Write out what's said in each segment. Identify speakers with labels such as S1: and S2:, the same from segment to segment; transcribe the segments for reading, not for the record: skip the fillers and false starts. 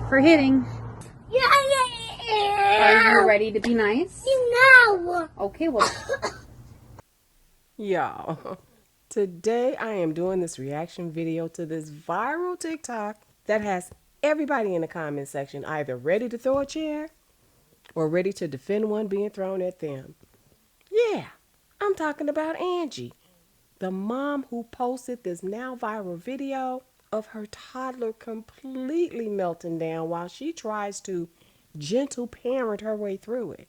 S1: for hitting.
S2: Yeah.
S1: Are you ready to be nice?
S2: No.
S1: Okay, well.
S3: Y'all, today I am doing this reaction video to this viral TikTok that has everybody in the comment section either ready to throw a chair or ready to defend one being thrown at them. Yeah, I'm talking about Angie, the mom who posted this now viral video of her toddler completely melting down while she tries to gentle parent her way through it.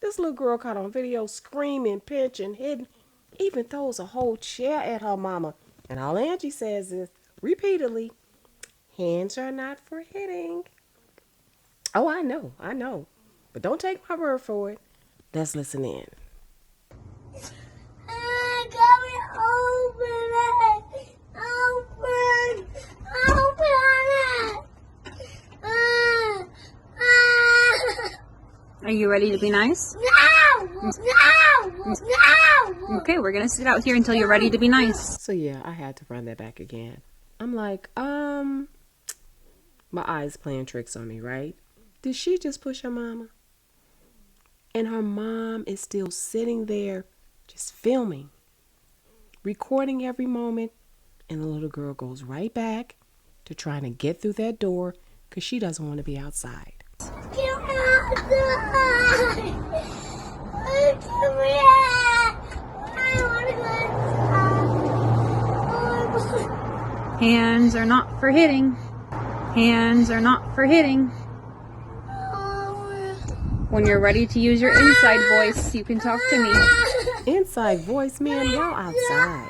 S3: This little girl caught on video screaming, pinching, hitting, even throws a whole chair at her mama. And all Angie says is, repeatedly, hands are not for hitting. Oh, I know. But don't take my word for it. Let's listen in.
S1: Are you ready to be nice?
S2: No.
S1: Okay, we're gonna sit out here until you're ready to be nice.
S3: So yeah, I had to run that back again. I'm like, my eyes playing tricks on me, right? Did she just push her mama? And her mom is still sitting there just filming, recording every moment, and the little girl goes right back to trying to get through that door because she doesn't want to be outside.
S1: Hands are not for hitting. Hands are not for hitting. When you're ready to use your inside voice, you can talk to me.
S3: Inside voice, man, y'all outside.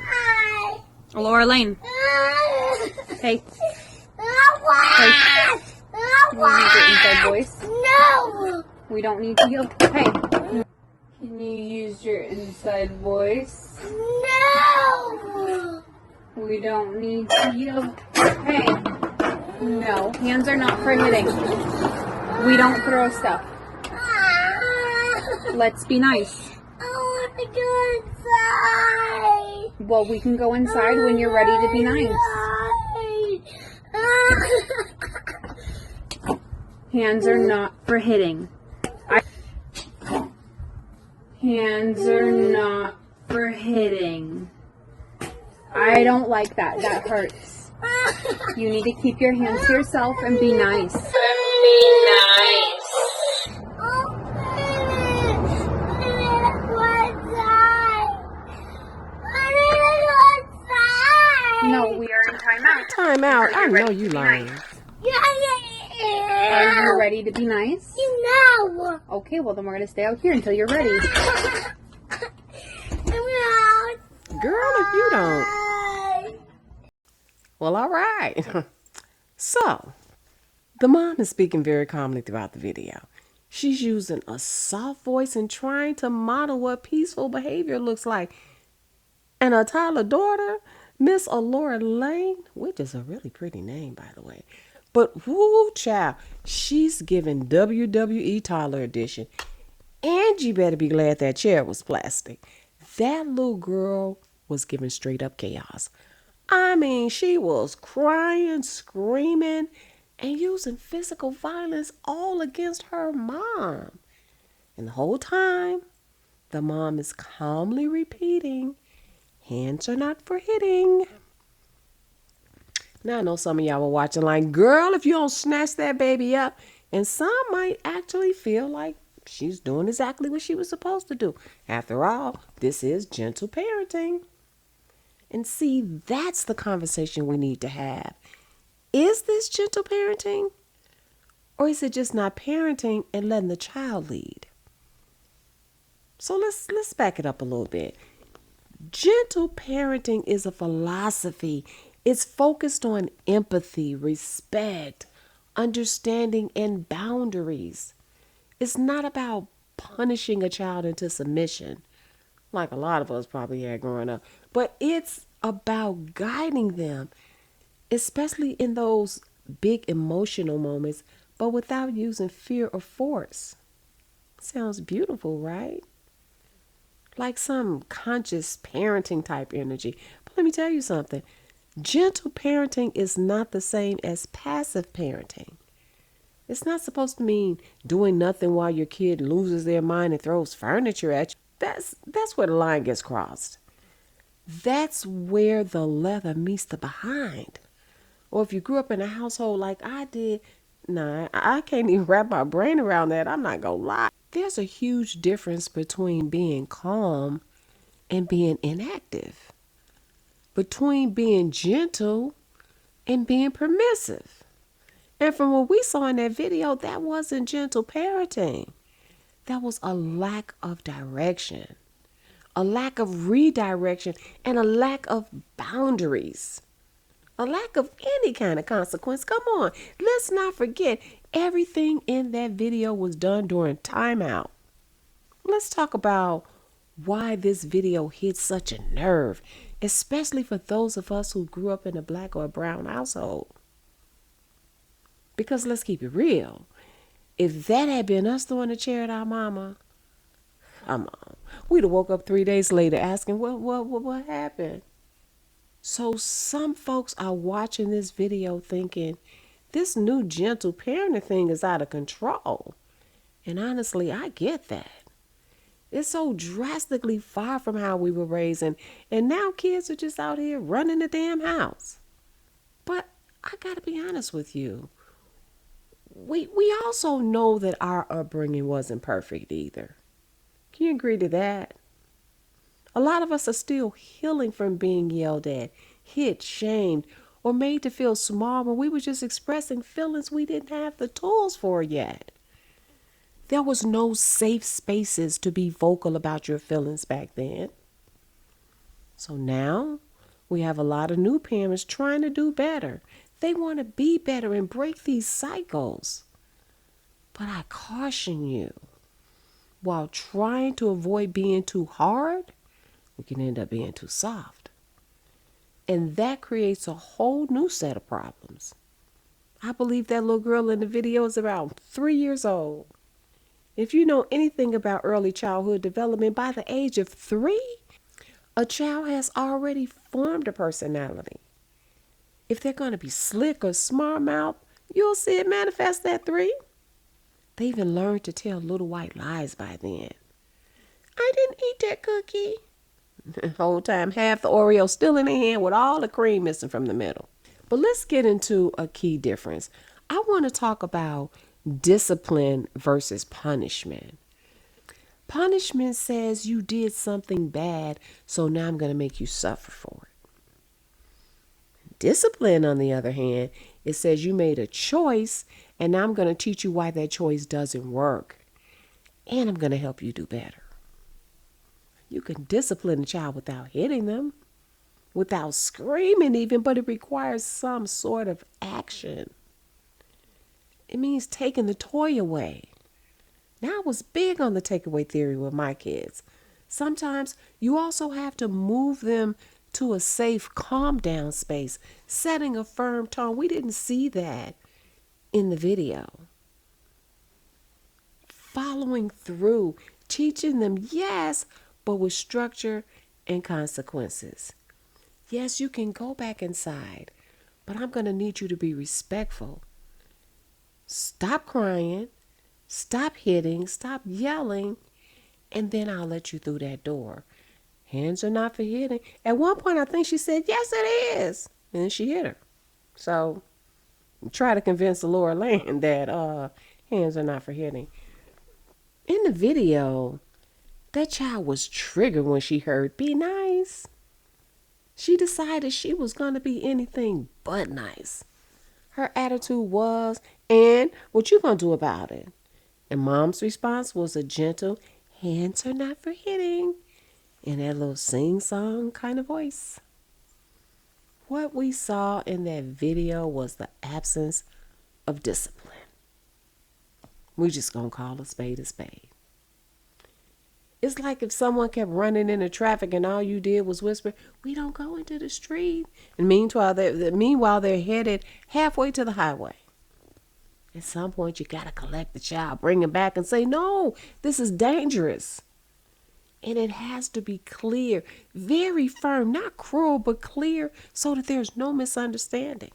S1: Laura Lane. Hey. Hey. Can you use your inside voice?
S2: No.
S1: We don't need to yell. Hey. Can you use your inside voice?
S2: No.
S1: We don't need to yell. Hey. No. Hands are not for hitting. We don't throw stuff. Let's be nice.
S2: I want to go inside.
S1: Well, we can go inside when you're ready to be nice. Hands are not for hitting. Hands are not for hitting. I don't like that. That hurts. You need to keep your hands to yourself and be nice. No, we are in timeout.
S3: Timeout. I know you lying.
S1: Are you ready to be nice?
S2: No.
S1: Okay, well then we're gonna stay out here until you're ready.
S3: Girl, if you don't. Well, all right. So, the mom is speaking very calmly throughout the video. She's using a soft voice and trying to model what peaceful behavior looks like. And her toddler daughter, Miss Laura Lane, which is a really pretty name, by the way. But whoo, child, she's giving WWE Toddler Edition. Angie better be glad that chair was plastic. That little girl was giving straight up chaos. I mean, she was crying, screaming, and using physical violence all against her mom. And the whole time, the mom is calmly repeating, hands are not for hitting. Now, I know some of y'all were watching like, girl, if you don't snatch that baby up. And some might actually feel like she's doing exactly what she was supposed to do. After all, this is gentle parenting. And see, that's the conversation we need to have. Is this gentle parenting? Or is it just not parenting and letting the child lead? So let's back it up a little bit. Gentle parenting is a philosophy. It's focused on empathy, respect, understanding, and boundaries. It's not about punishing a child into submission, like a lot of us probably had growing up, but it's about guiding them, especially in those big emotional moments, but without using fear or force. Sounds beautiful, right? Like some conscious parenting type energy. But let me tell you something. Gentle parenting is not the same as passive parenting. It's not supposed to mean doing nothing while your kid loses their mind and throws furniture at you. That's where the line gets crossed. That's where the leather meets the behind. Or if you grew up in a household like I did, nah, I can't even wrap my brain around that. I'm not gonna lie. There's a huge difference between being calm and being inactive, between being gentle and being permissive. And from what we saw in that video, that wasn't gentle parenting. That was a lack of direction, a lack of redirection, and a lack of boundaries, a lack of any kind of consequence. Come on, let's not forget everything in that video was done during timeout. Let's talk about why this video hit such a nerve, especially for those of us who grew up in a black or a brown household. Because let's keep it real. If that had been us throwing a chair at our mama, come on, we'd have woke up 3 days later asking, what happened? So some folks are watching this video thinking, this new gentle parenting thing is out of control. And honestly, I get that. It's so drastically far from how we were raised, and now kids are just out here running the damn house. But I gotta be honest with you. We also know that our upbringing wasn't perfect either. Can you agree to that? A lot of us are still healing from being yelled at, hit, shamed, or made to feel small when we were just expressing feelings we didn't have the tools for yet. There was no safe spaces to be vocal about your feelings back then. So now we have a lot of new parents trying to do better. They want to be better and break these cycles. But I caution you, while trying to avoid being too hard, we can end up being too soft. And that creates a whole new set of problems. I believe that little girl in the video is around 3 years old. If you know anything about early childhood development, by the age of 3, a child has already formed a personality. If they're going to be slick or smart mouth, you'll see it manifest at 3. They even learn to tell little white lies by then. I didn't eat that cookie. The whole time, half the Oreo still in their hand with all the cream missing from the middle. But let's get into a key difference. I want to talk about discipline versus punishment. Punishment says you did something bad, so now I'm going to make you suffer for it. Discipline, on the other hand, it says you made a choice, and now I'm going to teach you why that choice doesn't work. And I'm going to help you do better. You can discipline a child without hitting them, without screaming even, but it requires some sort of action. It means taking the toy away. Now, I was big on the takeaway theory with my kids. Sometimes you also have to move them to a safe, calm down space, setting a firm tone. We didn't see that in the video. Following through, teaching them, yes, but with structure and consequences. Yes, you can go back inside, but I'm going to need you to be respectful. Stop crying, stop hitting, stop yelling, and then I'll let you through that door. Hands are not for hitting. At one point, I think she said, yes, it is. And then she hit her. So try to convince the lower land that hands are not for hitting. In the video, that child was triggered when she heard, be nice. She decided she was going to be anything but nice. Her attitude was, and what you going to do about it? And Mom's response was a gentle, hands are not for hitting, in that little sing-song kind of voice. What we saw in that video was the absence of discipline. We're just going to call a spade a spade. It's like if someone kept running into traffic and all you did was whisper, we don't go into the street. And meanwhile, they're headed halfway to the highway. At some point, you got to collect the child, bring him back and say, no, this is dangerous. And it has to be clear, very firm, not cruel, but clear so that there's no misunderstanding.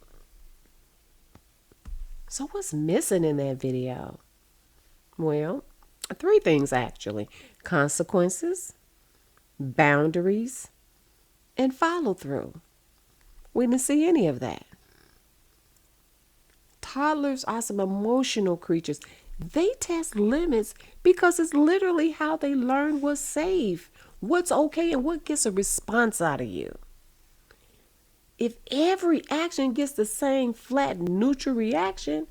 S3: So what's missing in that video? Well, three things actually: consequences, boundaries, and follow through. We didn't see any of that. Toddlers are some emotional creatures. They test limits because it's literally how they learn what's safe, what's okay, and what gets a response out of you. If every action gets the same flat, neutral reaction,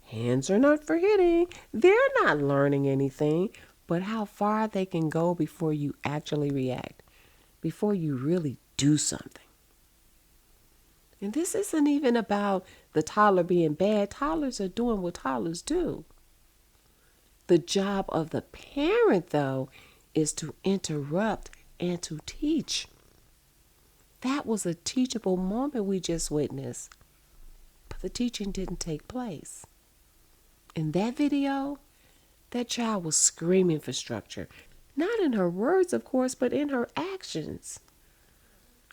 S3: hands are not for hitting. They're not learning anything, but how far they can go before you actually react, before you really do something. And this isn't even about the toddler being bad. Toddlers are doing what toddlers do. The job of the parent, though, is to interrupt and to teach. That was a teachable moment we just witnessed, but the teaching didn't take place. In that video, that child was screaming for structure, not in her words, of course, but in her actions.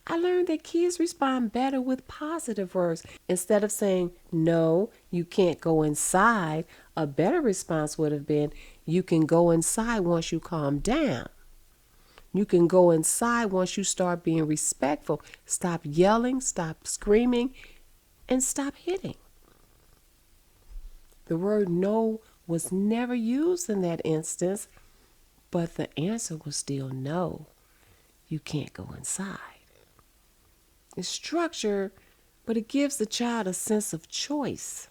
S3: I learned that kids respond better with positive words. Instead of saying, no, you can't go inside, a better response would have been, you can go inside once you calm down. You can go inside once you start being respectful. Stop yelling, stop screaming, and stop hitting. The word no was never used in that instance, but the answer was still no. You can't go inside. It's structure, but it gives the child a sense of choice.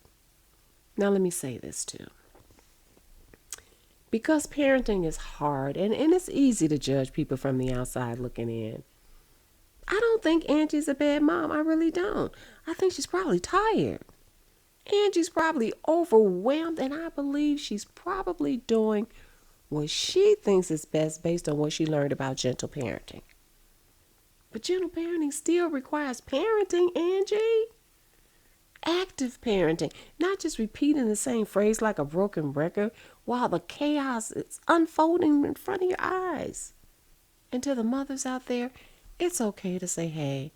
S3: Now let me say this too. Because parenting is hard and it's easy to judge people from the outside looking in, I don't think Angie's a bad mom. I really don't. I think she's probably tired. Angie's probably overwhelmed, and I believe she's probably doing what she thinks is best based on what she learned about gentle parenting. But gentle parenting still requires parenting, Angie. Active parenting, not just repeating the same phrase like a broken record while the chaos is unfolding in front of your eyes. And to the mothers out there, it's okay to say, hey,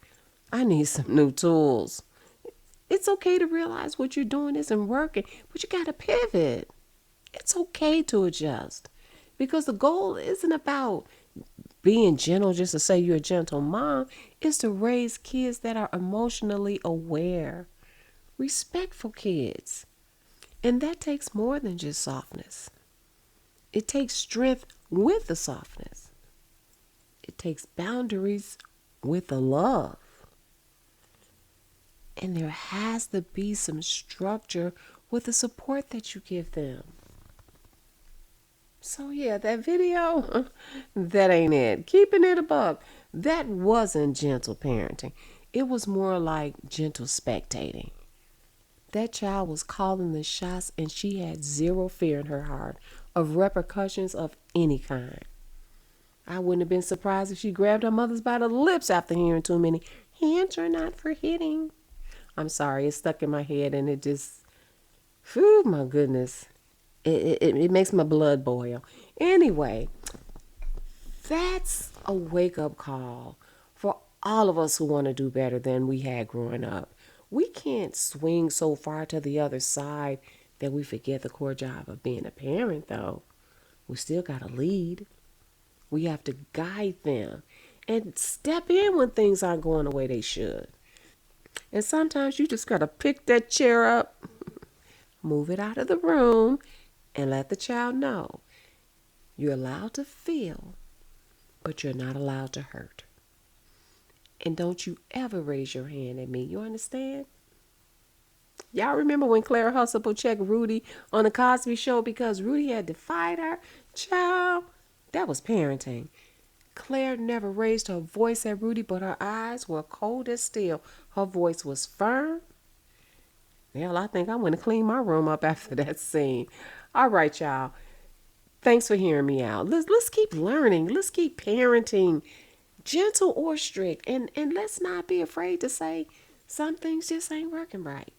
S3: I need some new tools. It's okay to realize what you're doing isn't working, but you got to pivot. It's okay to adjust because the goal isn't about being gentle just to say you're a gentle mom. It's to raise kids that are emotionally aware, respectful kids. And that takes more than just softness. It takes strength with the softness. It takes boundaries with the love. And there has to be some structure with the support that you give them. So yeah, that video, that ain't it. Keeping it a buck, that wasn't gentle parenting. It was more like gentle spectating. That child was calling the shots and she had zero fear in her heart of repercussions of any kind. I wouldn't have been surprised if she grabbed her mother's by the lips after hearing too many, hands are not for hitting. I'm sorry, it stuck in my head and it just, whew, my goodness. It makes my blood boil. Anyway, that's a wake-up call for all of us who want to do better than we had growing up. We can't swing so far to the other side that we forget the core job of being a parent, though. We still got to lead. We have to guide them and step in when things aren't going the way they should. And sometimes you just got to pick that chair up, move it out of the room, and let the child know you're allowed to feel, but you're not allowed to hurt. And don't you ever raise your hand at me. You understand? Y'all remember when Claire Huxtable checked Rudy on the Cosby Show because Rudy had defied her? Child, that was parenting. Claire never raised her voice at Rudy, but her eyes were cold as steel. Her voice was firm. Well, I think I'm going to clean my room up after that scene. All right, y'all. Thanks for hearing me out. Let's keep learning. Let's keep parenting, gentle or strict. And let's not be afraid to say some things just ain't working right.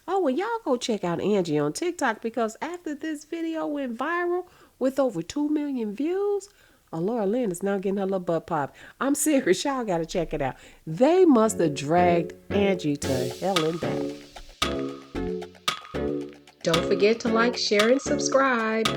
S3: Oh, and y'all go check out Angie on TikTok because after this video went viral with over 2 million views, Laura Lynn is now getting her little butt popped. I'm serious. Y'all got to check it out. They must have dragged Angie to hell and back. Don't forget to like, share, and subscribe.